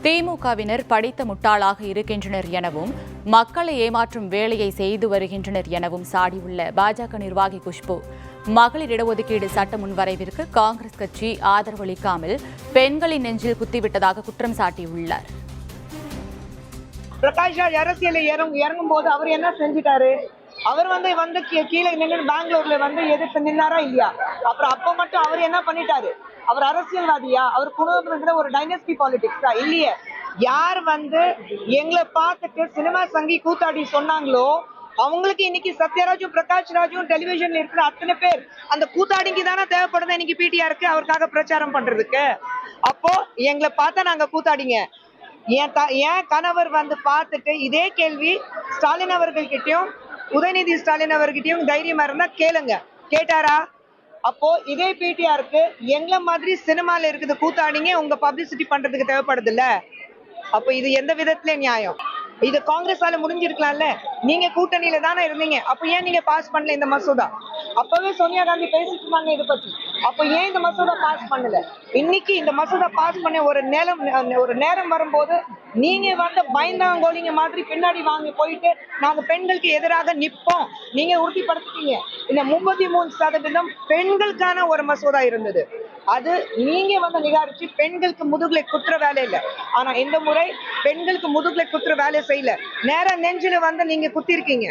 திமுகவினர் படித்த முட்டாளாக இருக்கின்றனர் எனவும் மக்களை ஏமாற்றும் வேலையை செய்து வருகின்றனர் எனவும் சாடியுள்ள பாஜக நிர்வாகி குஷ்பு மகளிர் இடஒதுக்கீடு சட்ட முன்வரைவிற்கு காங்கிரஸ் கட்சி ஆதரவளிக்காமல் பெண்களின் நெஞ்சில் குத்திவிட்டதாக குற்றம் சாட்டியுள்ளார். பிரகாஷ் ராஜ் அரசியல இறங்கும் போது அவர் என்ன செஞ்சிட்டாரு? அவர் வந்து கீழே நின்று பெங்களூர்ல எதிர்த்து நின்னாரா இல்லையா? அப்புறம் அப்ப மட்டும் அவர் என்ன பண்ணிட்டாரு? அவர் அரசியல்வாதியா? அவர் குடும்பத்துல ஒரு டைனஸ்டி பாலிடிக்ஸா? இல்லையே. யார் எங்களை பார்த்துட்டு சினிமா சங்கி கூத்தாடி சொன்னாங்களோ அவங்களுக்கு இன்னைக்கு சத்யராஜும் பிரகாஷ் ராஜும் டெலிவிஷன்ல இருக்கிற அத்தனை பேர் அந்த கூத்தாடிக்கு தானே தேவைப்படுது இன்னைக்கு பிடிஆருக்கு அவருக்காக பிரச்சாரம் பண்றதுக்கு. அப்போ எங்களை பார்த்தா நாங்க கூத்தாடிங்க. என் கணவர் பார்த்துட்டு இதே கேள்வி ஸ்டாலின் அவர்கள்கிட்டயும் உதயநிதி ஸ்டாலின் அவர்கிட்டயும் தைரியமா இருந்தா கேளுங்க. கேட்டாரா? அப்போ இதே பிடிஆருக்கு எங்களை மாதிரி சினிமால இருக்குது கூத்தாடிங்க உங்க பப்ளிசிட்டி பண்றதுக்கு தேவைப்படுது இல்ல? அப்போ இது எந்த விதத்துல நியாயம்? இது காங்கிரஸால முடிஞ்சிருக்கலாம்ல. நீங்க கூட்டணியில தானே இருந்தீங்க. அப்ப ஏன் நீங்க பாஸ் பண்ணல இந்த மசோதா? அப்பவே சோனியா காந்தி பேசிட்டு இருந்தாங்க இதை பத்தி. அப்ப ஏன் இந்த மசோதா பாஸ் பண்ணல? இன்னைக்கு இந்த மசோதா பாஸ் பண்ண ஒரு நேரம் வரும்போது நீங்க பயந்தாங்கோலிங்க மாதிரி பின்னாடி வாங்கி போயிட்டு நாங்க பெண்களுக்கு எதிராக நிற்போம் நீங்க உறுதிப்படுத்திட்டீங்க. இந்த 33% பெண்களுக்கான ஒரு மசோதா இருந்தது. அது நீங்க நிகாரிச்சு பெண்களுக்கு முதுகுலை குத்துற வேலை இல்லை. ஆனா இந்த முறை பெண்களுக்கு முதுகுலை குத்துற வேலை செய்யல. நேர நெஞ்சில நீங்க குத்திருக்கீங்க.